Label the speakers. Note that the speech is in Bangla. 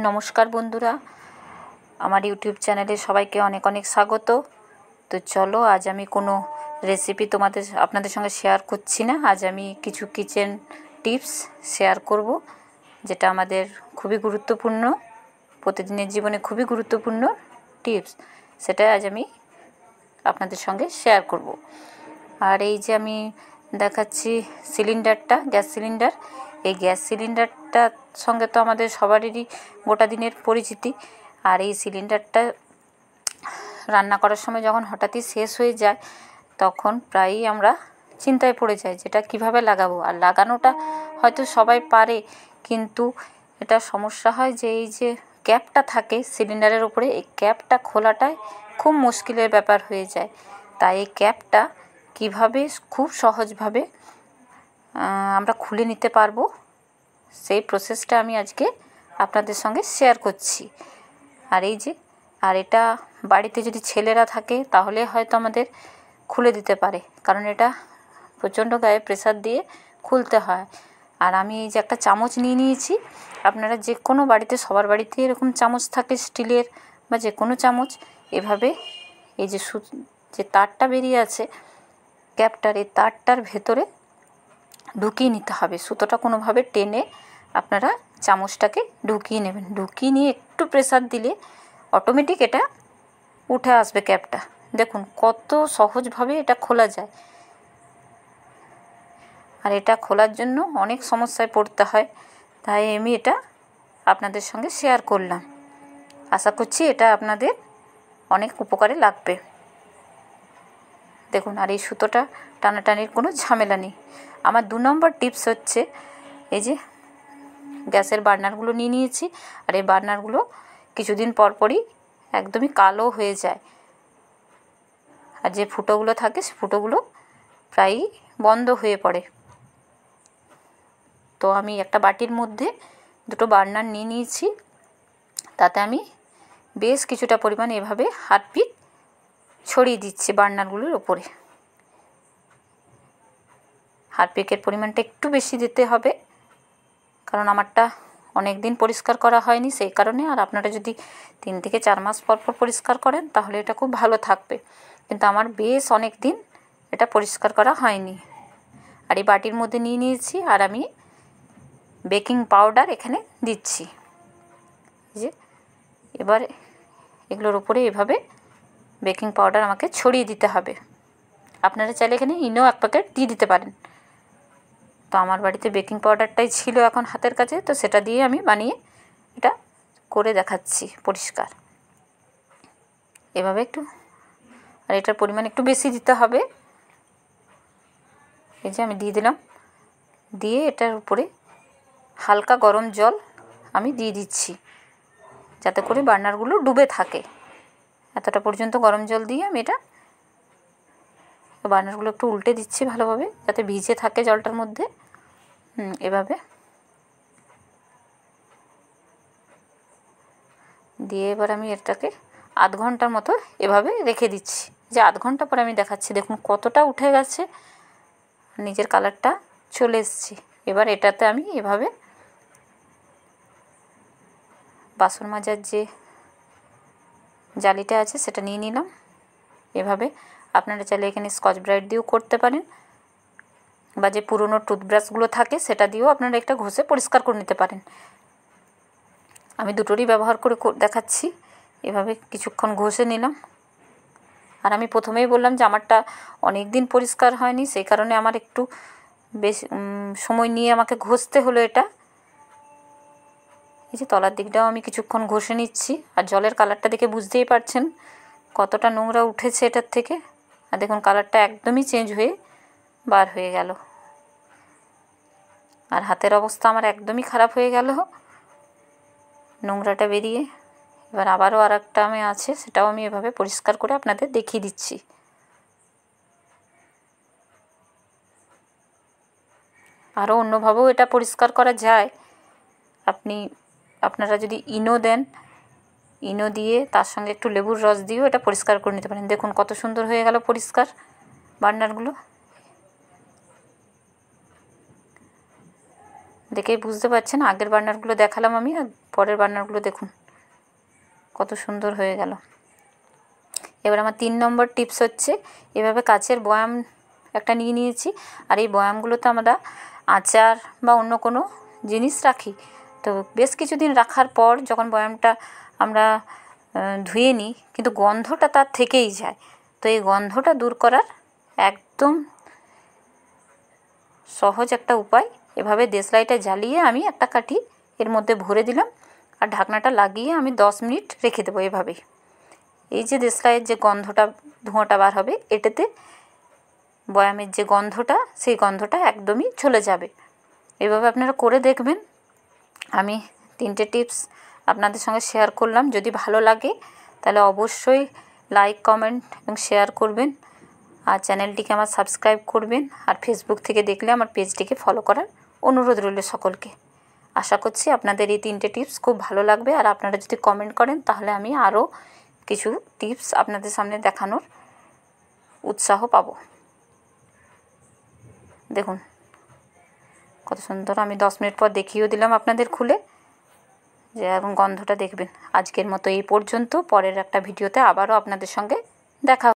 Speaker 1: নমস্কার বন্ধুরা, আমার ইউটিউব চ্যানেলে সবাইকে অনেক অনেক স্বাগত। তো চলো, আজ আমি কোনো রেসিপি আপনাদের সঙ্গে শেয়ার করছি না। আজ আমি কিছু কিচেন টিপস শেয়ার করব, যেটা আমাদের খুবই গুরুত্বপূর্ণ, প্রতিদিনের জীবনে খুবই গুরুত্বপূর্ণ টিপস। সেটা আজ আমি আপনাদের সঙ্গে শেয়ার করব। আর এই যে আমি দেখাচ্ছি সিলিন্ডারটা, গ্যাস সিলিন্ডার। এই গ্যাস সিলিন্ডারটার সঙ্গে তো আমাদের সবারই গোটা দিনের পরিচিতি। আর এই সিলিন্ডারটা রান্না করার সময় যখন হঠাৎই শেষ হয়ে যায়, তখন প্রায়ই আমরা চিন্তায় পড়ে যাই যেটা কিভাবে লাগাবো। আর লাগানোটা হয়তো সবাই পারে, কিন্তু এটা সমস্যা হয় যে এই যে ক্যাপটা থাকে সিলিন্ডারের উপরে, এই ক্যাপটা খোলাটাই খুব মুশকিলের ব্যাপার হয়ে যায়। তাই এই ক্যাপটা কিভাবে খুব সহজভাবে আমরা খুলে নিতে পারবো, সেই প্রসেসটা আমি আজকে আপনাদের সঙ্গে শেয়ার করছি। আর এটা বাড়িতে যদি ছেলেরা থাকে তাহলে হয়তো আমাদের খুলে দিতে পারে, কারণ এটা প্রচণ্ড গায়ে প্রেসার দিয়ে খুলতে হয়। আর আমি এই যে একটা চামচ নিয়ে নিয়েছি। আপনারা যে কোনো বাড়িতে, সবার বাড়িতে এরকম চামচ থাকে, স্টিলের বা যে কোনো চামচ। এভাবে এই যে তারটা বেরিয়ে আছে ক্যাপটার, এই তারটার ভেতরে ঢুকিয়ে নিতে হবে। সুতোটা কোনোভাবে টেনে আপনারা চামচটাকে ঢুকিয়ে নেবেন। ঢুকিয়ে নিয়ে একটু প্রেসার দিলে অটোমেটিক এটা উঠে আসবে ক্যাপটা। দেখুন কত সহজভাবে এটা খোলা যায়। আর এটা খোলার জন্য অনেক সমস্যায় পড়তে হয়, তাই আমি এটা আপনাদের সঙ্গে শেয়ার করলাম। আশা করছি এটা আপনাদের অনেক উপকারে লাগবে। দেখুন, আর এই সুতোটা টানাটানির কোনো ঝামেলা নেই। আমার 2 নম্বর টিপস হচ্ছে, এই যে গ্যাসের বার্নারগুলো নিয়ে নিয়েছি। আর এই বার্নারগুলো কিছুদিন পরপরই একদমই কালো হয়ে যায়। আর যে ফুটোগুলো থাকে সে ফুটোগুলো প্রায়ই বন্ধ হয়ে পড়ে। তো আমি একটা বাটির মধ্যে 2টো বার্নার নিয়ে নিয়েছি। তাতে আমি বেশ কিছুটা পরিমাণ এভাবে হারপিক ছড়িয়ে দিচ্ছি বার্নারগুলোর ওপরে। হারপিকের পরিমাণটা একটু বেশি দিতে হবে, কারণ আমারটা অনেক দিন পরিষ্কার করা হয়নি, সেই কারণে। আর আপনারা যদি 3 থেকে 4 মাস পর পর পরিষ্কার করেন তাহলে এটা খুব ভালো থাকবে, কিন্তু আমার বেশ অনেক দিন এটা পরিষ্কার করা হয়নি। আর এই বাটির মধ্যে নিয়ে নিয়েছি। আর আমি বেকিং পাউডার এখানে দিচ্ছি। যে এবার এগুলোর উপরে এভাবে বেকিং পাউডার আমাকে ছড়িয়ে দিতে হবে। আপনারা চাইলে এখানে ইনো 1 প্যাকেট দিয়ে দিতে পারেন। তো আমার বাড়িতে বেকিং পাউডারটাই ছিল এখন হাতের কাছে, তো সেটা দিয়ে আমি বানিয়ে এটা করে দেখাচ্ছি পরিষ্কার। এভাবে একটু, আর এটার পরিমাণ একটু বেশি দিতে হবে। এই যে আমি দিয়ে দিলাম। দিয়ে এটার উপরে হালকা গরম জল আমি দিয়ে দিচ্ছি, যাতে করে বার্নারগুলো ডুবে থাকে। এতটা পর্যন্ত গরম জল দিয়ে আমি এটা বার্নারগুলো একটু উল্টে দিচ্ছি ভালোভাবে, যাতে ভিজে থাকে জলটার মধ্যে। এভাবে দিয়ে এবার আমি এটাকে আধ ঘন্টার মতো এভাবে রেখে দিচ্ছি। যে আধ ঘন্টা পরে আমি দেখাচ্ছি, দেখুন কতটা উঠে গেছে, নিজের কালারটা চলে এসেছে। এবার এটাতে আমি এভাবে বাসন মাজার যে জালিটা আছে সেটা নিয়ে নিলাম। এভাবে আপনারা চাইলে এখানে স্কচ ব্রাইট দিয়েও করতে পারেন, বা যে পুরনো টুথব্রাশগুলো থাকে সেটা দিয়েও আপনারা একটা ঘষে পরিষ্কার করে নিতে পারেন। আমি দুটোরই ব্যবহার করে দেখাচ্ছি। এভাবে কিছুক্ষণ ঘষে নিলাম। আর আমি প্রথমেই বললাম যে আমারটা অনেক দিন পরিষ্কার হয়নি, সেই কারণে আমার একটু বেশি সময় নিয়ে আমাকে ঘষতে হলো এটা। এই যে তলার দিকটাও আমি কিছুক্ষণ ঘষে নিচ্ছি। আর জলের কালারটা দেখে বুঝতেই পারছেন কতটা নোংরা উঠেছে এটার থেকে। আর দেখুন কালারটা একদমই চেঞ্জ হয়ে বার হয়ে গেল। আর হাতের অবস্থা আমার একদমই খারাপ হয়ে গেল নোংরাটা বেরিয়ে। এবার আবারও আর একটা আমি আছে, সেটাও আমি এভাবে পরিষ্কার করে আপনাদের দেখিয়ে দিচ্ছি। আরও অন্যভাবেও এটা পরিষ্কার করা যায়। আপনারা যদি ইনো দেন, ইনো দিয়ে তার সঙ্গে একটু লেবুর রস দিয়েও এটা পরিষ্কার করে নিতে পারেন। দেখুন কত সুন্দর হয়ে গেল পরিষ্কার বার্নারগুলো। দেখেই বুঝতে পারছেন, আগের বার্নারগুলো দেখালাম আমি, আর পরের বার্নারগুলো দেখুন কত সুন্দর হয়ে গেল। এবার আমার 3 নম্বর টিপস হচ্ছে, এভাবে কাচের বয়াম একটা নিয়ে নিয়েছি, আর এই বয়ামগুলোতে আমরা আচার বা অন্য কোনো জিনিস রাখি। তো বেশ কিছুদিন রাখার পর যখন বয়ামটা আমরা ধুয়ে নিই, কিন্তু গন্ধটা তার থেকেই যায়। তো এই গন্ধটা দূর করার একদম সহজ একটা উপায়, এভাবে দেশলাইটা জ্বালিয়ে আমি একটা কাঠি এর মধ্যে ভরে দিলাম, আর ঢাকনাটা লাগিয়ে আমি 10 মিনিট রেখে দেবো এভাবেই। এই যে দেশলাইয়ের যে গন্ধটা, ধোঁয়াটা বার হবে, এটাতে বয়ামের যে গন্ধটা, সেই গন্ধটা একদমই চলে যাবে। এভাবে আপনারা করে দেখবেন। আমি 3টে টিপস আপনাদের সঙ্গে শেয়ার করলাম। যদি ভালো লাগে তাহলে অবশ্যই লাইক, কমেন্ট এবং শেয়ার করবেন, আর চ্যানেলটিকে আমার সাবস্ক্রাইব করবেন, আর ফেসবুক থেকে দেখলে আমার পেজটিকে ফলো করার অনুরোধ রইল সকলকে। আশা করছি আপনাদের এই 3টে টিপস খুব ভালো লাগবে, আর আপনারা যদি কমেন্ট করেন তাহলে আমি আরও কিছু টিপস আপনাদের সামনে দেখানোর উৎসাহ পাবো। দেখুন কত সুন্দর, আমি 10 মিনিট পর দেখিয়েও দিলাম আপনাদের খুলে, যে এখন গন্ধটা দেখবেন। আজকের মতো এই পর্যন্ত, পরের একটা ভিডিওতে আবারও আপনাদের সঙ্গে দেখা